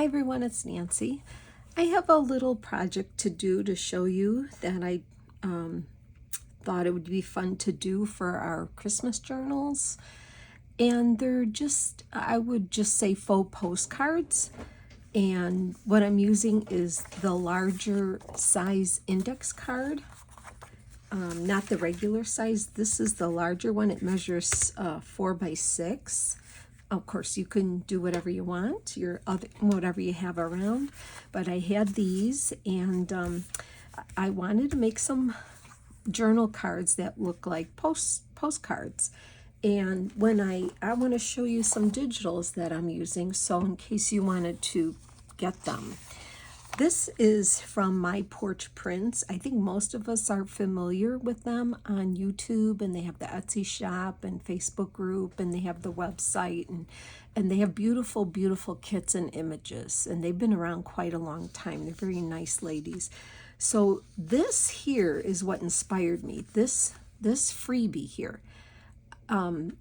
Hi everyone, it's Nancy. I have a little project to do to show you that I thought it would be fun to do for our Christmas journals. And they're just, I would just say faux postcards. And what I'm using is the larger size index card, not the regular size. This is the larger one. It measures 4 by 6. Of course, you can do whatever you want, whatever you have around. But I had these, and I wanted to make some journal cards that look like postcards. And when I want to show you some digitals that I'm using, so in case you wanted to get them. This is from My Porch Prints. I think most of us are familiar with them on YouTube, and they have the Etsy shop and Facebook group, and they have the website, and they have beautiful, beautiful kits and images, and they've been around quite a long time. They're very nice ladies. So this here is what inspired me. This freebie here. I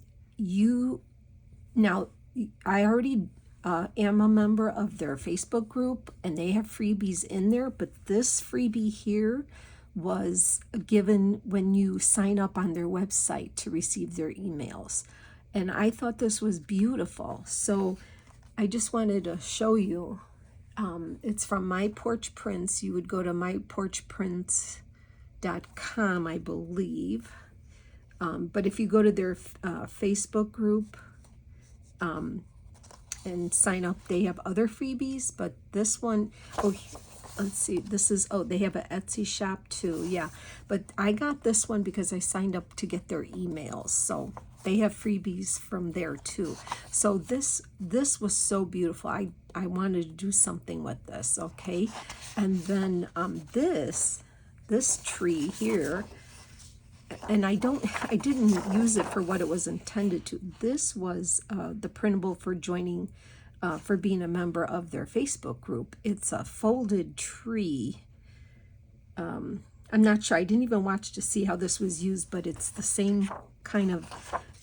already am a member of their Facebook group, and they have freebies in there, but this freebie here was given when you sign up on their website to receive their emails. And I thought this was beautiful, so I just wanted to show you. It's from My Porch Prints. You would go to myporchprints.com, I believe. But if you go to their Facebook group and sign up, they have other freebies. But this one, let's see, they have an Etsy shop too. Yeah, but I got this one because I signed up to get their emails. So they have freebies from there too. So this was so beautiful. I wanted to do something with this, okay? And then this tree here, and I didn't use it for what it was intended to. This was the printable for joining, for being a member of their Facebook group. It's a folded tree. I'm not sure. I didn't even watch to see how this was used, but it's the same kind of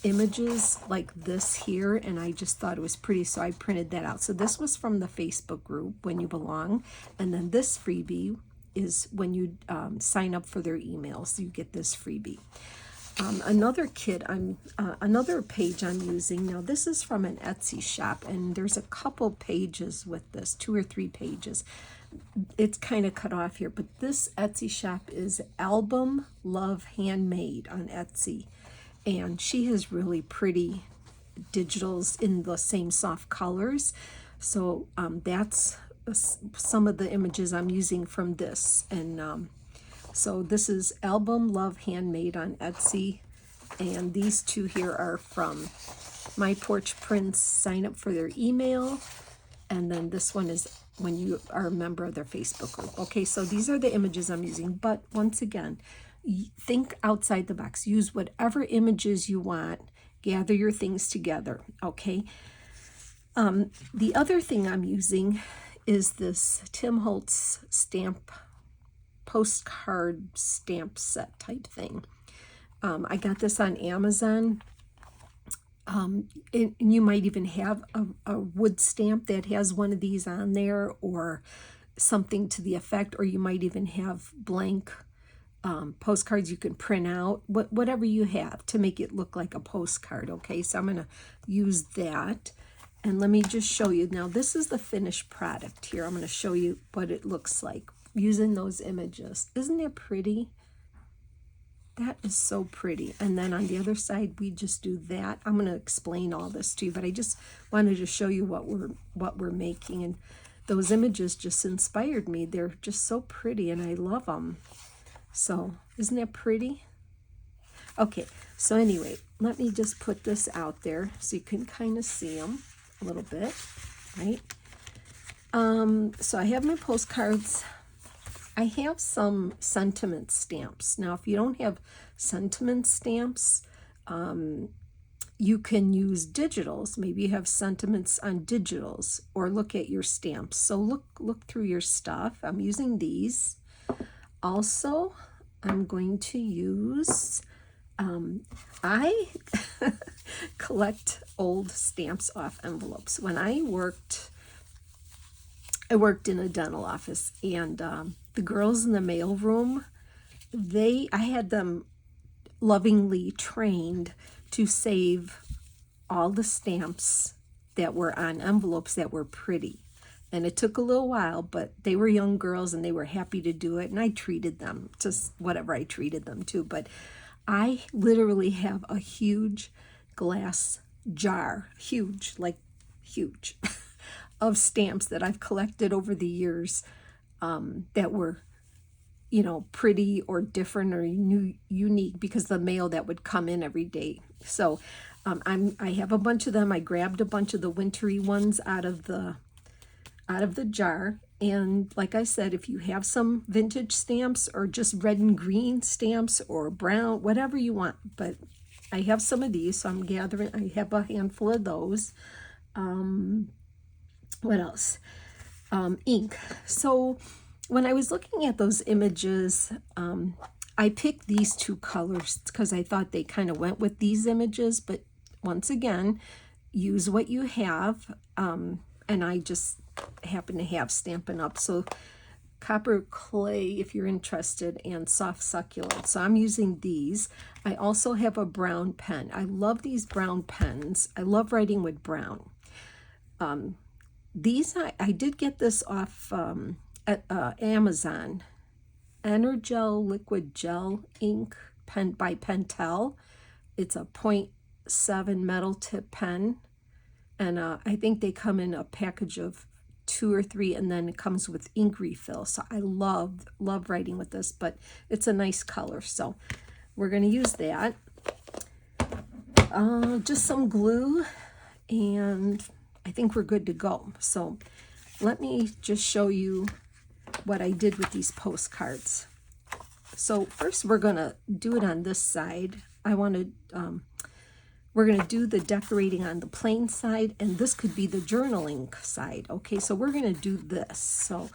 images like this here, and I just thought it was pretty, so I printed that out. So this was from the Facebook group, When You Belong, and then this freebie is when you sign up for their emails, you get this freebie. Another kit, another page I'm using now. This is from an Etsy shop, and there's a couple pages with this, 2 or 3 pages. It's kind of cut off here, but this Etsy shop is Album Love Handmade on Etsy, and she has really pretty digitals in the same soft colors. So that's some of the images I'm using from this. And so this is Album Love Handmade on Etsy, and these two here are from My Porch Prints. Sign up for their email, and then this one is when you are a member of their Facebook group. Okay, so these are the images I'm using, but once again, think outside the box. Use whatever images you want. Gather your things together, okay? The other thing I'm using is this Tim Holtz postcard stamp set type thing. I got this on Amazon. And you might even have a wood stamp that has one of these on there, or something to the effect, or you might even have blank postcards you can print out, whatever you have to make it look like a postcard. Okay, so I'm going to use that. And let me just show you. Now, this is the finished product here. I'm going to show you what it looks like using those images. Isn't that pretty? That is so pretty. And then on the other side, we just do that. I'm going to explain all this to you, but I just wanted to show you what we're making. And those images just inspired me. They're just so pretty, and I love them. So, isn't that pretty? Okay, so anyway, let me just put this out there so you can kind of see them a little bit, right? So I have my postcards. I have some sentiment stamps. Now, if you don't have sentiment stamps, you can use digitals. Maybe you have sentiments on digitals, or look at your stamps. So look through your stuff. I'm using these. Also, I'm going to use, I collect old stamps off envelopes. When I worked I worked in a dental office, and the girls in the mail room, I had them lovingly trained to save all the stamps that were on envelopes that were pretty. And it took a little while, but they were young girls and they were happy to do it. And I treated them just whatever I treated them to. But I literally have a huge glass jar, huge, like huge, of stamps that I've collected over the years that were, pretty or different or unique because the mail that would come in every day. So I have a bunch of them. I grabbed a bunch of the wintry ones out of the jar. And like I said, if you have some vintage stamps or just red and green stamps or brown, whatever you want, but I have some of these, so I'm gathering. I have a handful of those. What else? Ink. So when I was looking at those images, I picked these two colors because I thought they kind of went with these images, but once again, use what you have, and I just happen to have Stampin' Up! So copper clay, if you're interested, and soft succulent. So I'm using these. I also have a brown pen. I love these brown pens. I love writing with brown. These, I did get this off at Amazon. Energel Liquid Gel Ink pen by Pentel. It's a 0.7 metal tip pen. And I think they come in a package of 2 or 3, and then it comes with ink refill. So I love writing with this, but it's a nice color. So we're going to use that. Just some glue, and I think we're good to go. So let me just show you what I did with these postcards. So first we're going to do it on this side. We're going to do the decorating on the plain side, and this could be the journaling side. Okay, so we're going to do this. So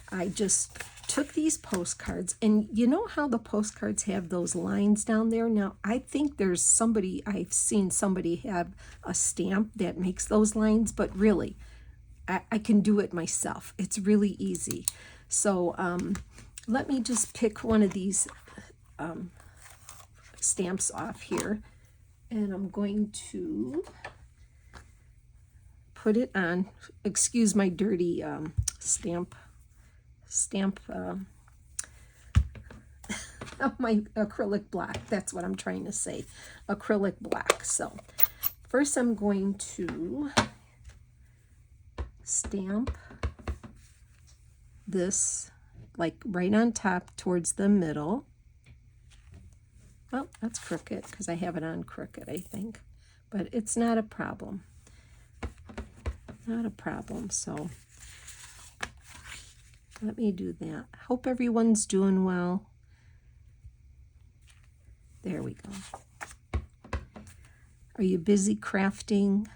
I just took these postcards, and you know how the postcards have those lines down there? Now, I think there's somebody, I've seen somebody have a stamp that makes those lines, but really, I can do it myself. It's really easy. So let me just pick one of these stamps off here. And I'm going to put it on. Excuse my dirty stamp. My acrylic black. That's what I'm trying to say. Acrylic black. So first I'm going to stamp this like right on top towards the middle. Well, that's crooked because I have it on crooked, I think. But it's not a problem. Not a problem. So let me do that. Hope everyone's doing well. There we go. Are you busy crafting,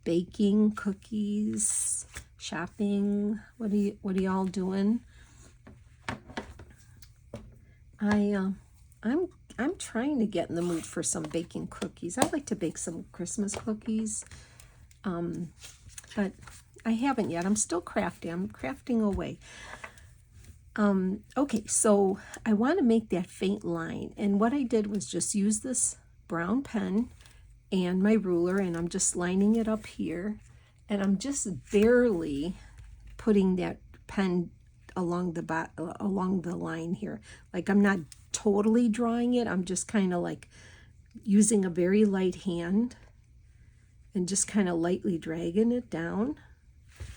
baking, cookies, shopping? What are y'all doing? I'm trying to get in the mood for some baking cookies. I'd like to bake some Christmas cookies, but I haven't yet. I'm still crafting. I'm crafting away. Okay, so I want to make that faint line, and what I did was just use this brown pen and my ruler, and I'm just lining it up here, and I'm just barely putting that pen along the line here. Like, I'm not totally drawing it. I'm just kind of like using a very light hand and just kind of lightly dragging it down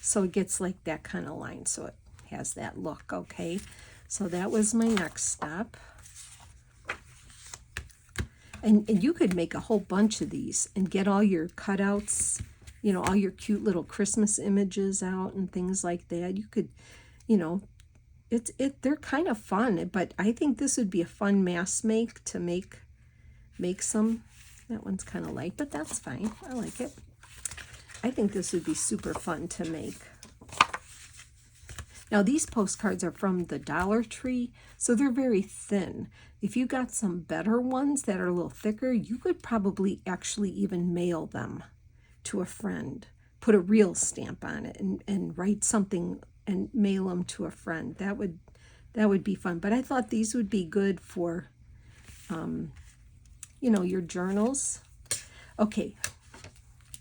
so it gets like that kind of line, so it has that look. Okay, so that was my next step. And you could make a whole bunch of these and get all your cutouts, all your cute little Christmas images out and things like that. You could, they're kind of fun, but I think this would be a fun mass make to make some. That one's kind of light, but that's fine. I like it. I think this would be super fun to make. Now, these postcards are from the Dollar Tree, so they're very thin. If you got some better ones that are a little thicker, you could probably actually even mail them to a friend, put a real stamp on it, and write something and mail them to a friend. That would be fun. But I thought these would be good for, you know, your journals. Okay,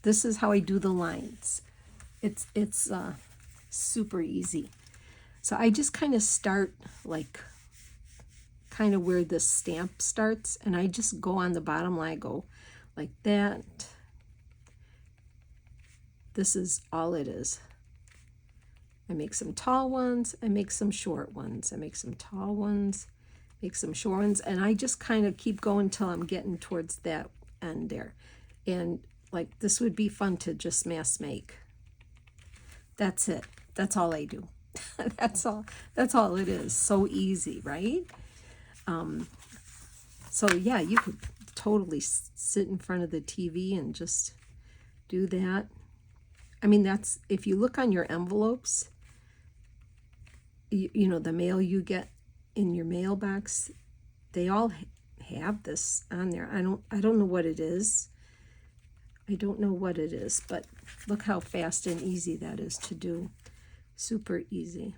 this is how I do the lines. It's super easy. So I just kind of start like kind of where this stamp starts, and I just go on the bottom line. I go like that. This is all it is. I make some tall ones, I make some short ones, I make some tall ones, make some short ones, and I just kind of keep going till I'm getting towards that end there. And like this would be fun to just mass make. That's it. That's all I do. That's all it is. So easy, right? So yeah, you could totally sit in front of the TV and just do that. I mean, that's, if you look on your envelopes, you know, the mail you get in your mailbox, they all have this on there. I don't know what it is. I don't know what it is, but look how fast and easy that is to do. Super easy.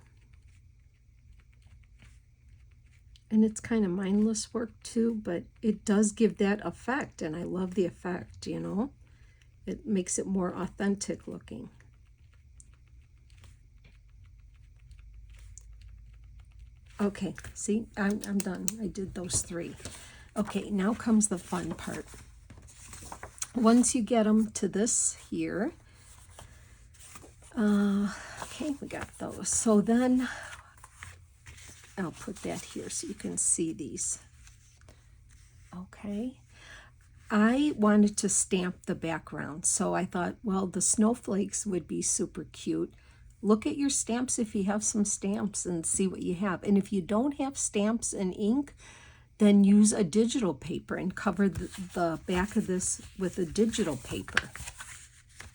And it's kind of mindless work too, but it does give that effect, and I love the effect, you know. It makes it more authentic looking. Okay, see, I'm done. I did those 3. Okay, now comes the fun part. Once you get them to this here, okay, we got those. So then I'll put that here so you can see these. Okay. I wanted to stamp the background, so I thought, well, the snowflakes would be super cute. Look at your stamps if you have some stamps and see what you have. And if you don't have stamps and ink, then use a digital paper and cover the back of this with a digital paper.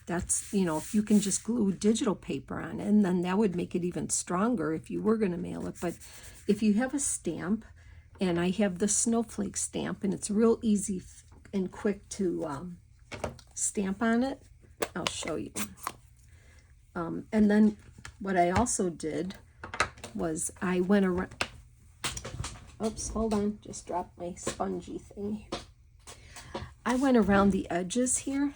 That's, you know, if you can just glue digital paper on it, and then that would make it even stronger if you were going to mail it. But if you have a stamp, and I have the snowflake stamp, and it's real easy and quick to stamp on it, I'll show you. And then what I also did was I went around, oops, hold on, just dropped my spongy thing here. I went around the edges here,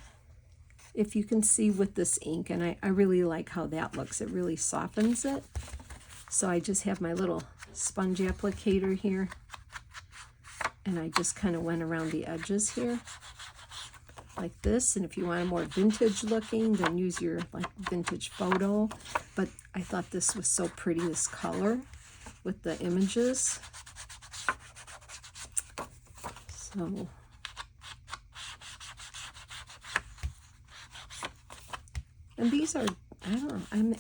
if you can see, with this ink, and I really like how that looks. It really softens it. So I just have my little sponge applicator here, and I just kind of went around the edges here like this. And if you want a more vintage looking, then use your like vintage photo. But I thought this was so pretty, this color with the images. So and these are, I don't know,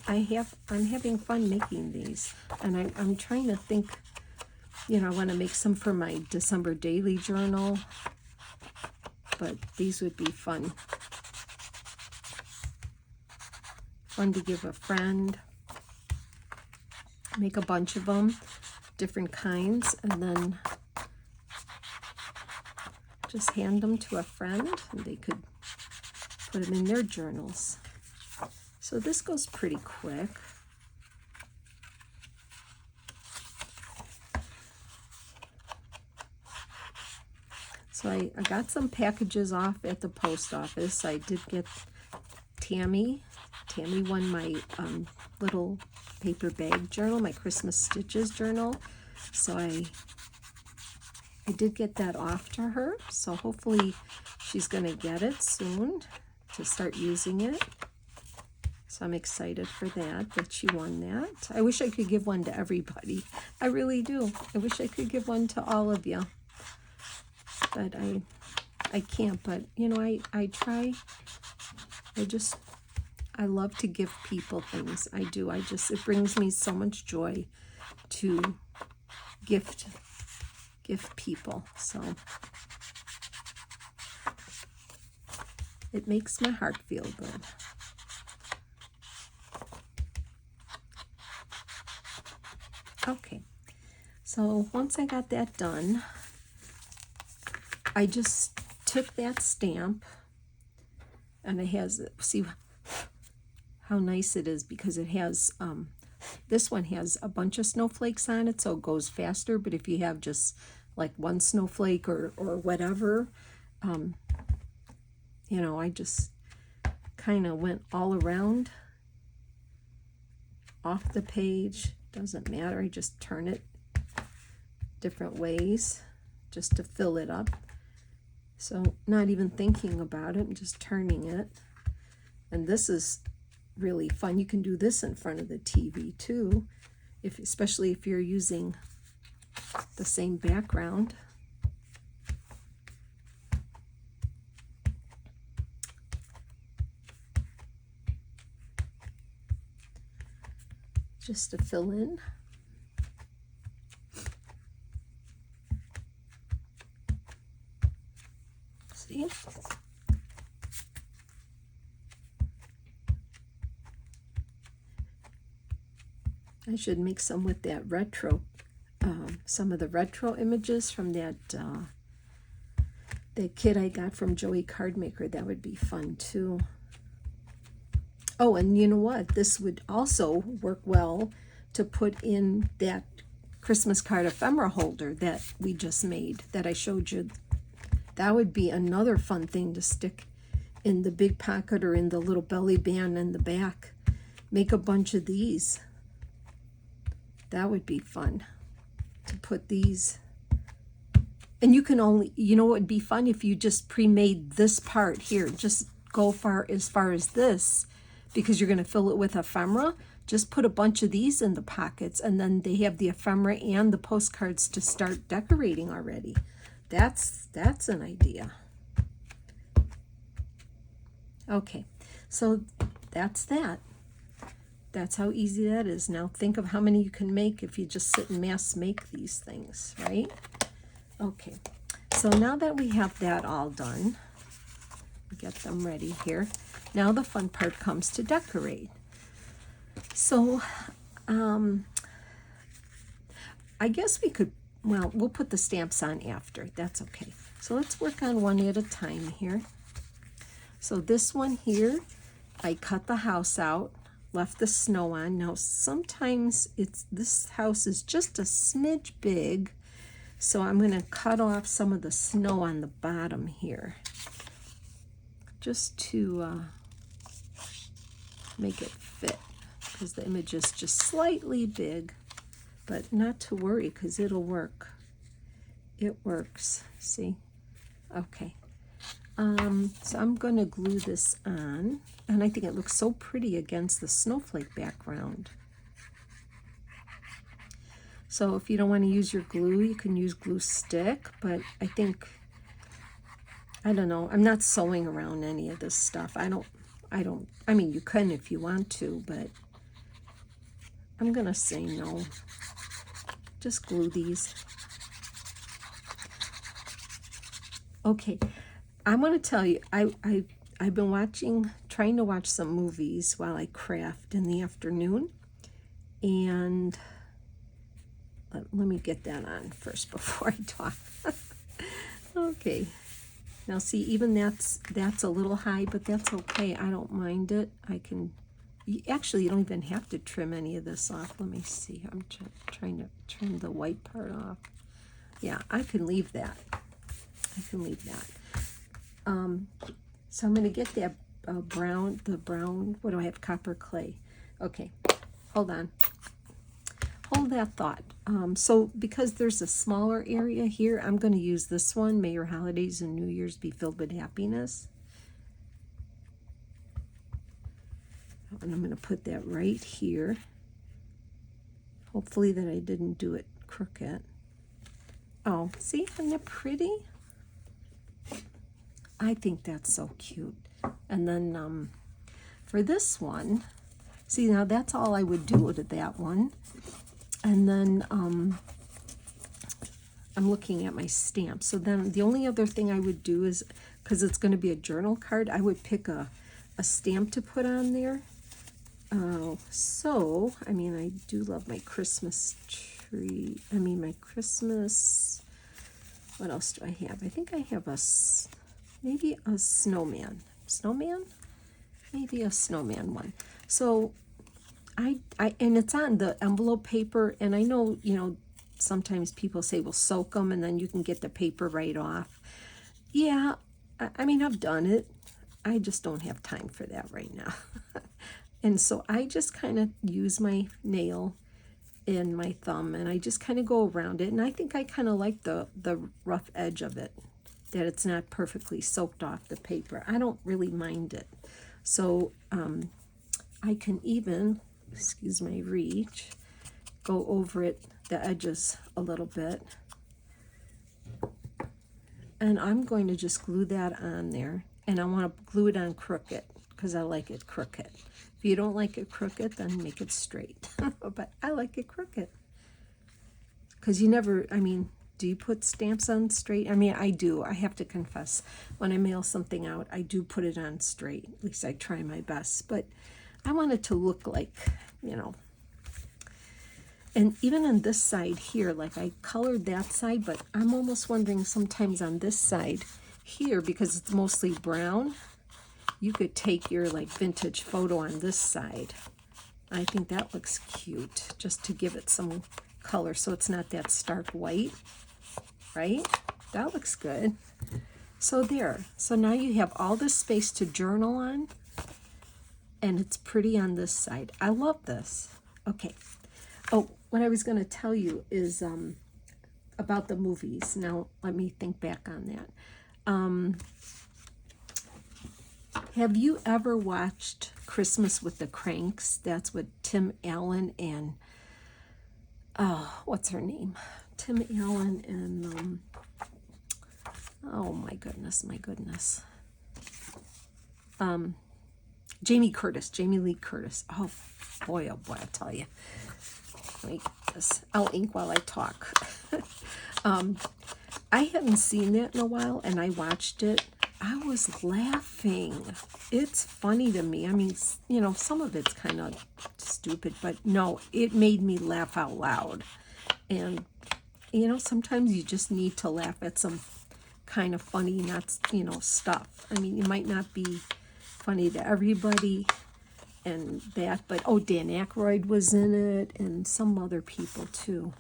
I'm having fun making these, and I'm trying to think, you know, I want to make some for my December daily journal, but these would be fun to give a friend. Make a bunch of them, different kinds, and then just hand them to a friend, and they could put them in their journals. So this goes pretty quick. So I got some packages off at the post office. I did get Tammy won my little paper bag journal, my Christmas Stitches journal. So I did get that off to her. So hopefully she's going to get it soon to start using it. So I'm excited for that she won that. I wish I could give one to everybody. I really do. I wish I could give one to all of you. But I can't. But, you know, I try. I love to give people things. I do. It brings me so much joy to gift people. So it makes my heart feel good. Okay, so once I got that done, I just took that stamp, and it has, see how nice it is, because it has This one has a bunch of snowflakes on it, so it goes faster. But if you have just like one snowflake or whatever, you know, I just kind of went all around off the page. Doesn't matter, I just turn it different ways just to fill it up. So not even thinking about it, I'm just turning it. And this is really fun. You can do this in front of the TV too, especially if you're using the same background. Just to fill in. See? I should make some with that retro, some of the retro images from that kit I got from Joey Cardmaker. That would be fun too. Oh, and you know what? This would also work well to put in that Christmas card ephemera holder that we just made, that I showed you. That would be another fun thing to stick in the big pocket or in the little belly band in the back. Make a bunch of these. That would be fun to put these. And you can only, you know what would be fun? If you just pre-made this part here. Just go as far as this, because you're going to fill it with ephemera. Just put a bunch of these in the pockets, and then they have the ephemera and the postcards to start decorating already. That's an idea. Okay, so that's that. That's how easy that is. Now think of how many you can make if you just sit and mass make these things, right? Okay, so now that we have that all done, get them ready here. Now the fun part comes to decorate. So I guess we could, well, we'll put the stamps on after. That's okay. So let's work on one at a time here. So this one here, I cut the house out, left the snow on. Now sometimes this house is just a smidge big, so I'm going to cut off some of the snow on the bottom here, just to make it fit, because the image is just slightly big, but not to worry, because it'll work. It works, see? Okay. So I'm going to glue this on, and I think it looks so pretty against the snowflake background. So if you don't want to use your glue, you can use glue stick, but I think, I don't know, I'm not sewing around any of this stuff. I mean, you can if you want to, but I'm going to say no. Just glue these. Okay, I'm going to tell you, I've been trying to watch some movies while I craft in the afternoon, and let me get that on first before I talk. Okay, now see, even that's a little high, but that's okay. I don't mind it. Actually, you don't even have to trim any of this off. Let me see. I'm trying to trim the white part off. Yeah, I can leave that. I can leave that. So I'm going to get that brown, what do I have, copper clay. Okay, hold on. Hold that thought. So because there's a smaller area here, I'm going to use this one, May Your Holidays and New Year's Be Filled with Happiness. And I'm going to put that right here. Hopefully that I didn't do it crooked. Oh, see, isn't that pretty? I think that's so cute. And then for this one, see, now that's all I would do with that one. And then I'm looking at my stamp. So then the only other thing I would do is, because it's going to be a journal card, I would pick a stamp to put on there. So, I mean, I do love my Christmas tree. I mean, my Christmas, what else do I have? I think I have maybe a snowman. Snowman? Maybe a snowman one. So and it's on the envelope paper, and I know, sometimes people say, well, soak them and then you can get the paper right off. Yeah, I mean, I've done it. I just don't have time for that right now. And so I just kind of use my nail and my thumb, and I just kind of go around it, and I think I kind of like the rough edge of it, that it's not perfectly soaked off the paper. I don't really mind it. So I can even, excuse my reach, go over it, the edges a little bit. And I'm going to just glue that on there. And I want to glue it on crooked because I like it crooked. If you don't like it crooked, then make it straight. But I like it crooked. Because you never, I mean, do you put stamps on straight? I mean, I do. I have to confess. When I mail something out, I do put it on straight. At least I try my best. But I want it to look like, And even on this side here, like I colored that side, but I'm almost wondering sometimes on this side here, because it's mostly brown, you could take your like vintage photo on this side. I think that looks cute, just to give it some color so it's not that stark white, right? That looks good. So there. So now you have all this space to journal on, and it's pretty on this side. I love this. Okay. Oh, what I was going to tell you is about the movies. Now, let me think back on that. Have you ever watched Christmas with the Cranks? That's with Tim Allen and, what's her name? Tim Allen and, oh my goodness. Jamie Lee Curtis. Oh boy, I tell you. I'll ink while I talk. I hadn't seen that in a while, and I watched it. I was laughing. It's funny to me. I mean, some of it's kind of stupid, but no, it made me laugh out loud. And, sometimes you just need to laugh at some kind of funny, not, stuff. I mean, it might not be funny to everybody, and that, but Dan Aykroyd was in it, and some other people too.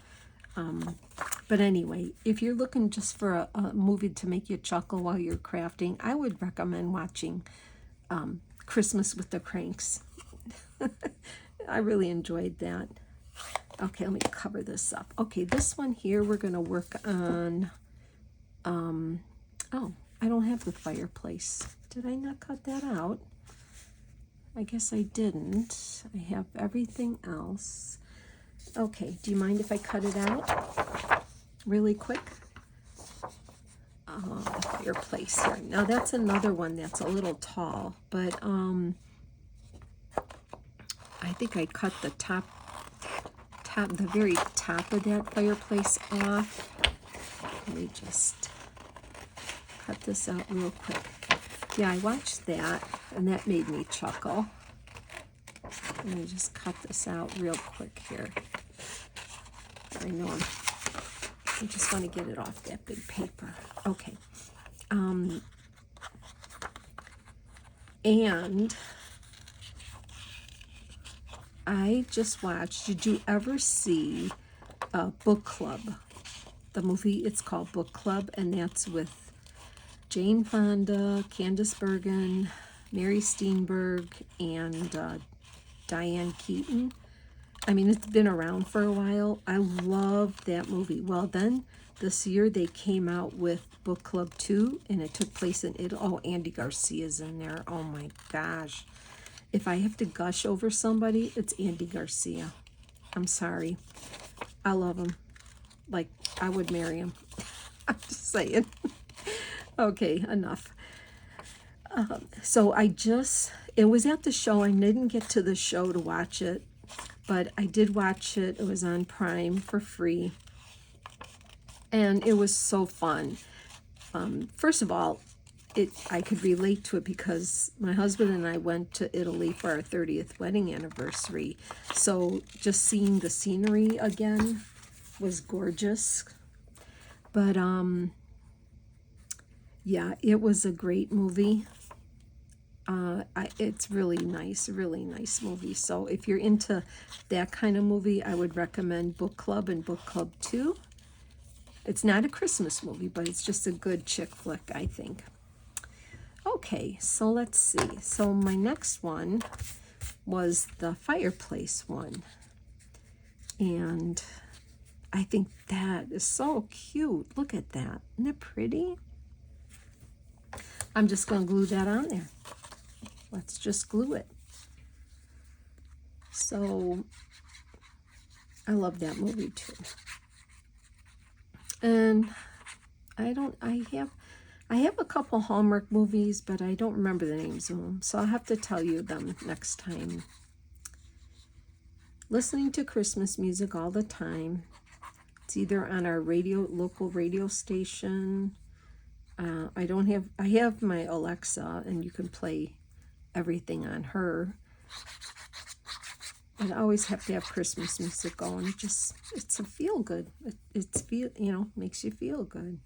But anyway, if you're looking just for a movie to make you chuckle while you're crafting, I would recommend watching Christmas with the Cranks. I really enjoyed that. Okay, let me cover this up. Okay, this one here we're going to work on. Oh, I don't have the fireplace. Did I not cut that out? I guess I didn't. I have everything else. Okay, do you mind if I cut it out really quick? The fireplace here. Now that's another one that's a little tall, but I think I cut the the very top of that fireplace off. Let me just cut this out real quick. Yeah, I watched that, and that made me chuckle. Let me just cut this out real quick here. I know I just want to get it off that big paper. Okay. And I just watched, did you ever see Book Club? The movie, it's called Book Club, and that's with Jane Fonda, Candice Bergen, Mary Steenburgen, and Diane Keaton. I mean, it's been around for a while. I love that movie. Well, then this year they came out with Book Club 2, and it took place in Italy. Oh, Andy Garcia's in there. Oh my gosh. If I have to gush over somebody, it's Andy Garcia. I'm sorry. I love him. Like, I would marry him. I'm just saying. Okay, enough. So it was at the show. I didn't get to the show to watch it, but I did watch it. It was on Prime for free, and it was so fun. First of all, I could relate to it because my husband and I went to Italy for our 30th wedding anniversary. So just seeing the scenery again was gorgeous. But yeah, it was a great movie. It's really nice movie. So if you're into that kind of movie, I would recommend Book Club and Book Club 2. It's not a Christmas movie, but it's just a good chick flick, I think. Okay, so let's see. So my next one was the fireplace one. And I think that is so cute. Look at that. Isn't it pretty? I'm just going to glue that on there. Let's just glue it. So I love that movie too. And I have a couple Hallmark movies, but I don't remember the names of them. So I'll have to tell you them next time. Listening to Christmas music all the time. It's either on our local radio station. I have my Alexa, and you can play everything on her. I always have to have Christmas music going. It's a feel good. Makes you feel good.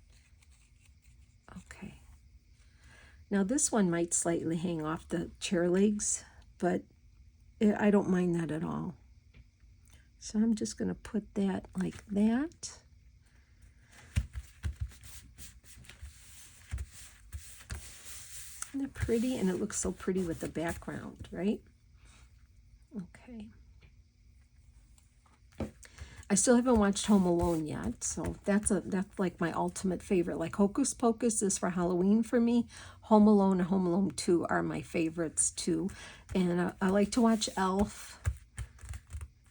Okay. Now this one might slightly hang off the chair legs, but I don't mind that at all. So I'm just going to put that like that. Isn't it pretty? And it looks so pretty with the background, right? Okay. I still haven't watched Home Alone yet, so that's like my ultimate favorite. Like Hocus Pocus is for Halloween for me. Home Alone and Home Alone 2 are my favorites too. And I like to watch Elf.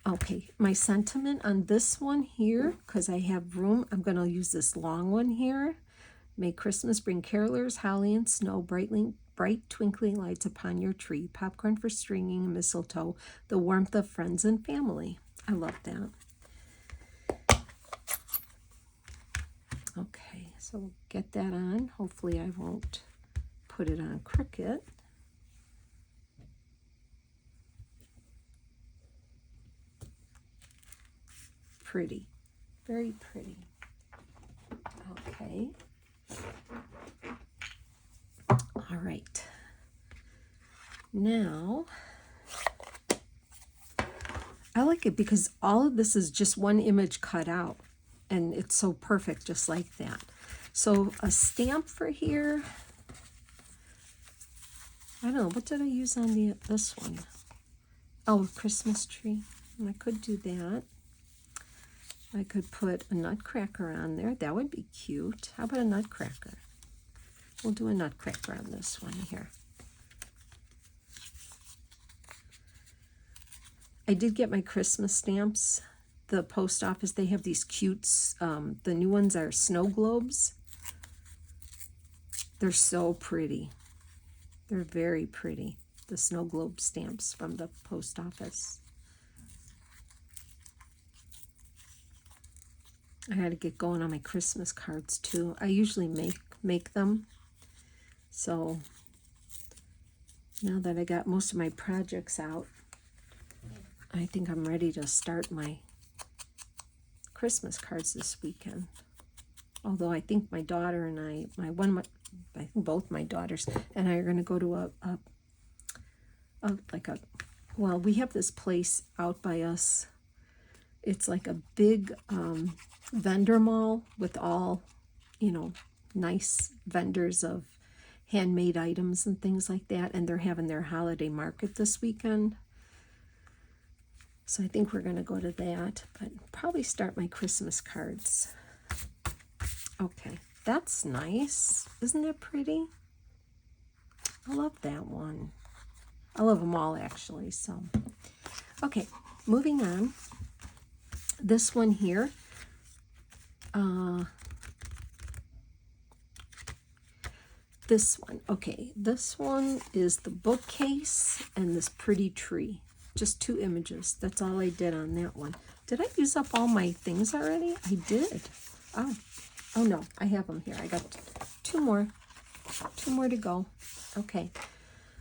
Okay, my sentiment on this one here, because I have room, I'm going to use this long one here. May Christmas bring carolers, holly and snow, bright twinkling lights upon your tree, popcorn for stringing and mistletoe, the warmth of friends and family. I love that. Okay, so we'll get that on. Hopefully I won't put it on crooked. Pretty, very pretty. Okay. All right. Now, I like it because all of this is just one image cut out, and it's so perfect just like that. So a stamp for here. I don't know, what did I use on this one? Oh, a Christmas tree. And I could do that. I could put a nutcracker on there. That would be cute. How about a nutcracker? We'll do a nutcracker on this one here. I did get my Christmas stamps. The post office, they have these cutes. The new ones are snow globes. They're so pretty. They're very pretty. The snow globe stamps from the post office. I got to get going on my Christmas cards too. I usually make them. So now that I got most of my projects out, I think I'm ready to start my Christmas cards this weekend. Although I think my daughter and I think both my daughters and I are going to go to well, we have this place out by us. It's like a big vendor mall with all, nice vendors of handmade items and things like that. And they're having their holiday market this weekend. So I think we're going to go to that, but probably start my Christmas cards. Okay, that's nice. Isn't it pretty? I love that one. I love them all, actually. So, okay, moving on. This one here, this one. Okay, this one is the bookcase and this pretty tree. Just 2 images. That's all I did on that one. Did I use up all my things already? I did. Oh no, I have them here. I got 2 more. 2 more to go. Okay,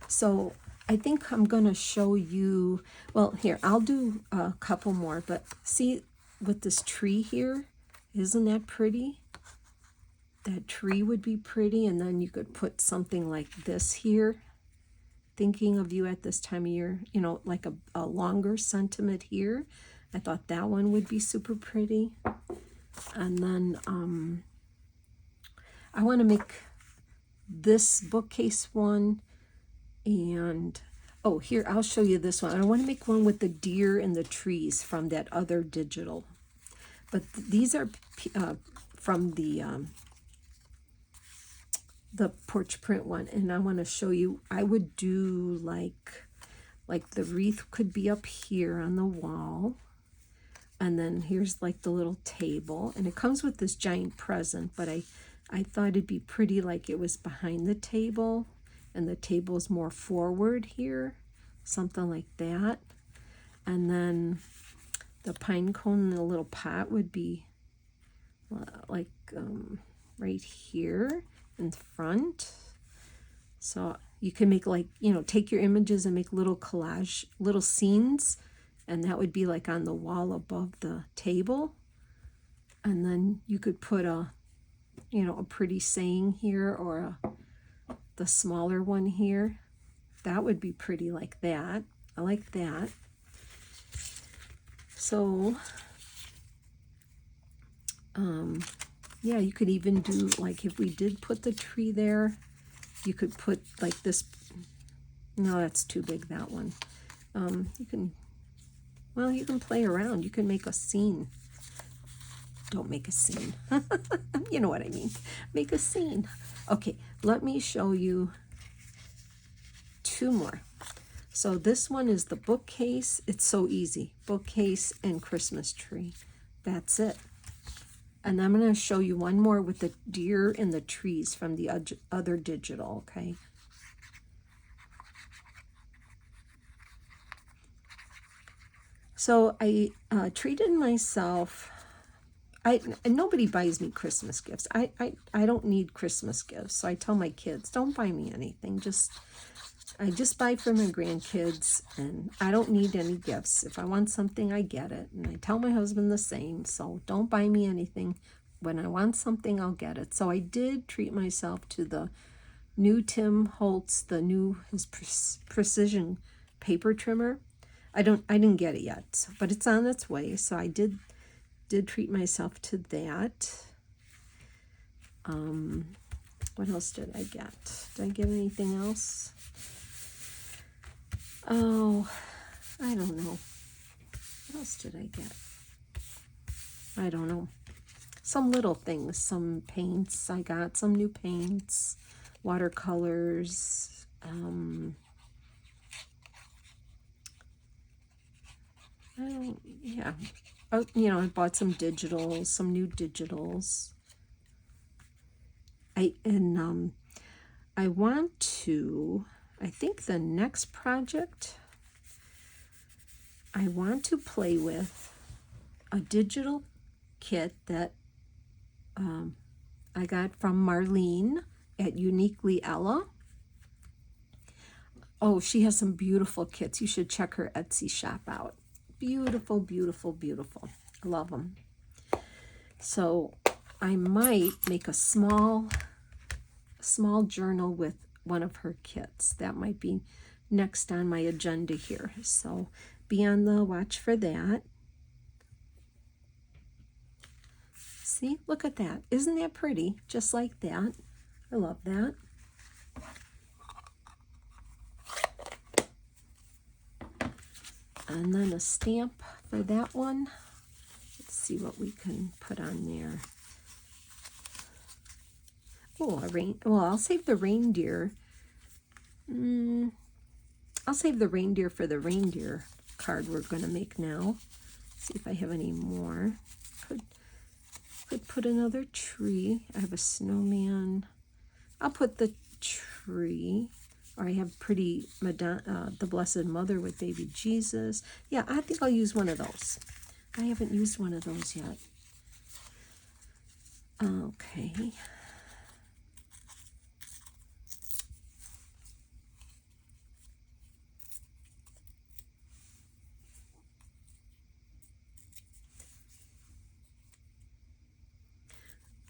so I think I'm going to show you, well, here, I'll do a couple more, but see with this tree here, isn't that pretty? That tree would be pretty, and then you could put something like this here, thinking of you at this time of year, you know, like a longer sentiment here. I thought that one would be super pretty. And then I want to make this bookcase one, and oh, here, I'll show you this one. I want to make one with the deer and the trees from that other digital. But these are from the porch print one, and I want to show you. I would do like the wreath could be up here on the wall, and then here's like the little table, and it comes with this giant present, but I thought it'd be pretty like it was behind the table, and the table's more forward here, something like that. And then the pine cone in a little pot would be like right here in front. So you can make like, you know, take your images and make little collage, little scenes, and that would be like on the wall above the table. And then you could put a, you know, a pretty saying here, or the smaller one here. That would be pretty like that. I like that. So yeah, you could even do like, if we did put the tree there, you could put like this. No, that's too big, that one. You can, well, you can play around. You can make a scene. Don't make a scene. You know what I mean. Make a scene. Okay, let me show you two more. So this one is the bookcase. It's so easy. Bookcase and Christmas tree. That's it. And I'm going to show you one more with the deer and the trees from the other digital, okay? So I treated myself. Nobody buys me Christmas gifts. I don't need Christmas gifts. So I tell my kids, don't buy me anything. I just buy for my grandkids, and I don't need any gifts. If I want something, I get it. And I tell my husband the same. So don't buy me anything. When I want something, I'll get it. So I did treat myself to the new Tim Holtz, his precision paper trimmer. I didn't get it yet, but it's on its way. So I did treat myself to that. What else did I get? Did I get anything else? Oh, I don't know. What else did I get? I don't know. Some little things, some paints. I got some new paints, watercolors. Yeah. Oh, you know, I bought some digitals, some new digitals. I want to, I think the next project, I want to play with a digital kit that I got from Marlene at Uniquely Ella. Oh, she has some beautiful kits. You should check her Etsy shop out. Beautiful, beautiful, beautiful. I love them. So I might make a small journal with one of her kits. That might be next on my agenda here. So be on the watch for that. See, look at that. Isn't that pretty? Just like that. I love that. And then a stamp for that one. Let's see what we can put on there. Oh, well, I'll save the reindeer. I'll save the reindeer for the reindeer card we're going to make now. See if I have any more. Could put another tree. I have a snowman. I'll put the tree. Or I have pretty Madonna, the Blessed Mother with baby Jesus. Yeah, I think I'll use one of those. I haven't used one of those yet. Okay.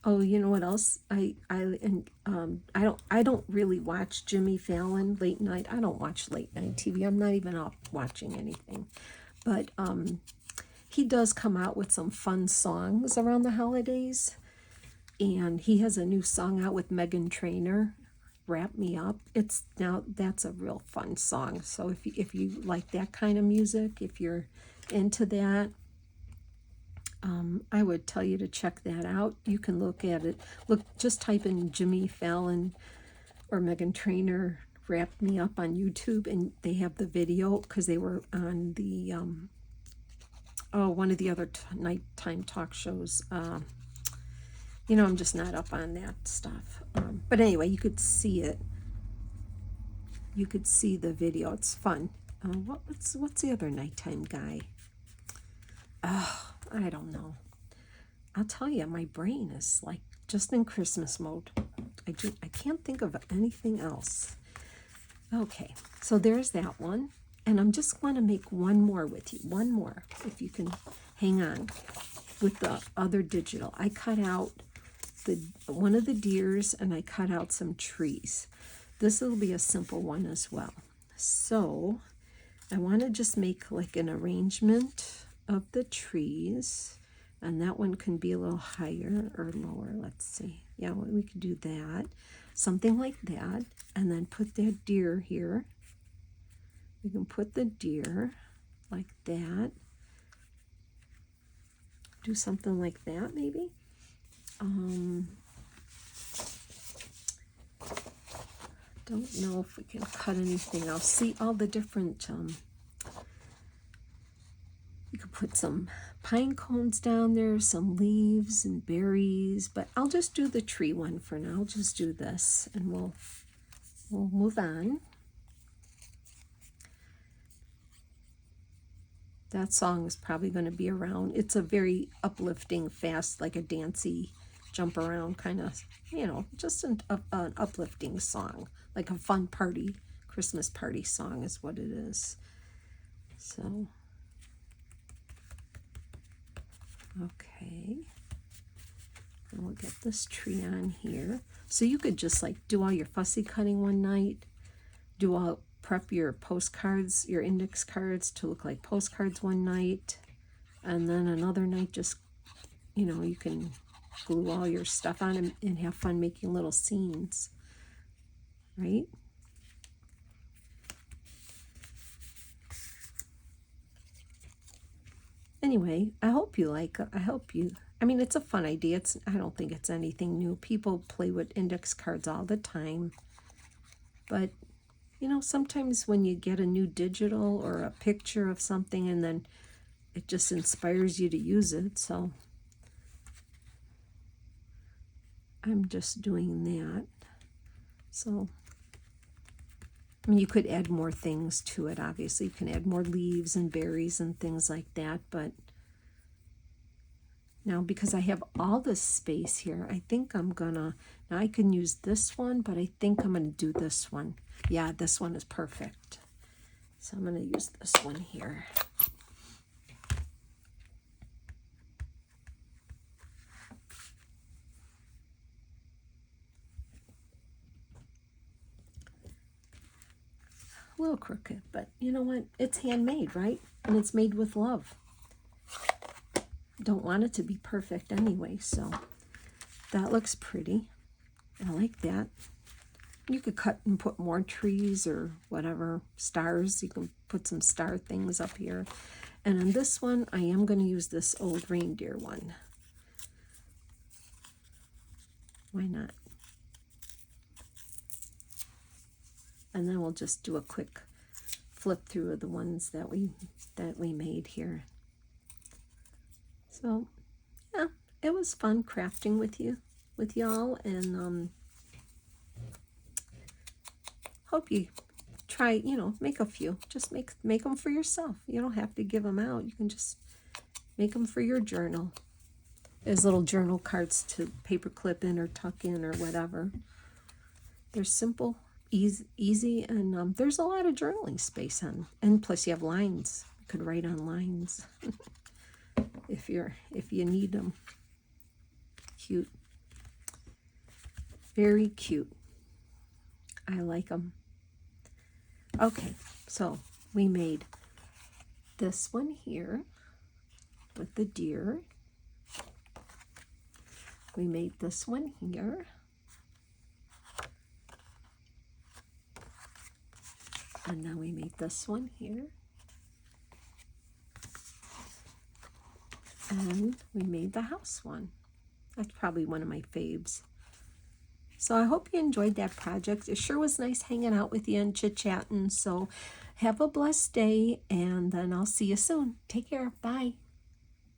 Oh, you know what else? I don't really watch Jimmy Fallon late night. I don't watch late night TV. I'm not even up watching anything. But he does come out with some fun songs around the holidays. And he has a new song out with Megan Trainor, Wrap Me Up. It's now that's a real fun song. So if you like that kind of music, if you're into that, I would tell you to check that out. You can look at it. Look, just type in Jimmy Fallon or Megan Trainor Wrap Me Up on YouTube, and they have the video because they were on the one of the other nighttime talk shows. You know, I'm just not up on that stuff. But anyway, you could see it. You could see the video. It's fun. What's the other nighttime guy? I don't know. I'll tell you, my brain is like just in Christmas mode. I can't think of anything else. Okay, so there's that one. And I'm just going to make one more with you. One more, if you can hang on, with the other digital. I cut out one of the deers, and I cut out some trees. This will be a simple one as well. So I want to just make like an arrangement of the trees, and that one can be a little higher or lower. Let's see. Yeah, well, we could do that. Something like that. And then put that deer here. We can put the deer like that. Do something like that maybe. Don't know if we can cut anything else. See all the different, you could put some pine cones down there, some leaves and berries, but I'll just do the tree one for now. I'll just do this, and we'll move on. That song is probably going to be around. It's a very uplifting, fast, like a dancey, jump around kind of, you know, just an uplifting song, like a fun party, Christmas party song is what it is. So, okay. And we'll get this tree on here. So you could just like do all your fussy cutting one night, prep your postcards, your index cards to look like postcards one night, and then another night just, you know, you can glue all your stuff on and have fun making little scenes, right? Anyway, I hope you I mean, it's a fun idea. I don't think it's anything new. People play with index cards all the time, but you know, sometimes when you get a new digital or a picture of something, and then it just inspires you to use it. So I'm just doing that. So, I mean, you could add more things to it, obviously. You can add more leaves and berries and things like that, but now because I have all this space here, I think now I can use this one, but I think I'm gonna do this one. Yeah, this one is perfect. So I'm gonna use this one here. A little crooked, but you know what? It's handmade, right? And it's made with love. Don't want it to be perfect anyway, so that looks pretty. I like that. You could cut and put more trees or whatever, stars. You can put some star things up here. And on this one, I am going to use this old reindeer one. Why not? And then we'll just do a quick flip through of the ones that we made here. So, yeah, it was fun crafting with y'all, and hope you try, you know, make a few. Just make them for yourself. You don't have to give them out. You can just make them for your journal. There's little journal cards to paper clip in or tuck in or whatever. They're simple, easy, and there's a lot of journaling space on. And plus, you have lines. You could write on lines if you need them. Cute. Very cute. I like them. Okay, so we made this one here with the deer. We made this one here. And then we made this one here. And we made the house one. That's probably one of my faves. So I hope you enjoyed that project. It sure was nice hanging out with you and chit-chatting. So have a blessed day, and then I'll see you soon. Take care. Bye.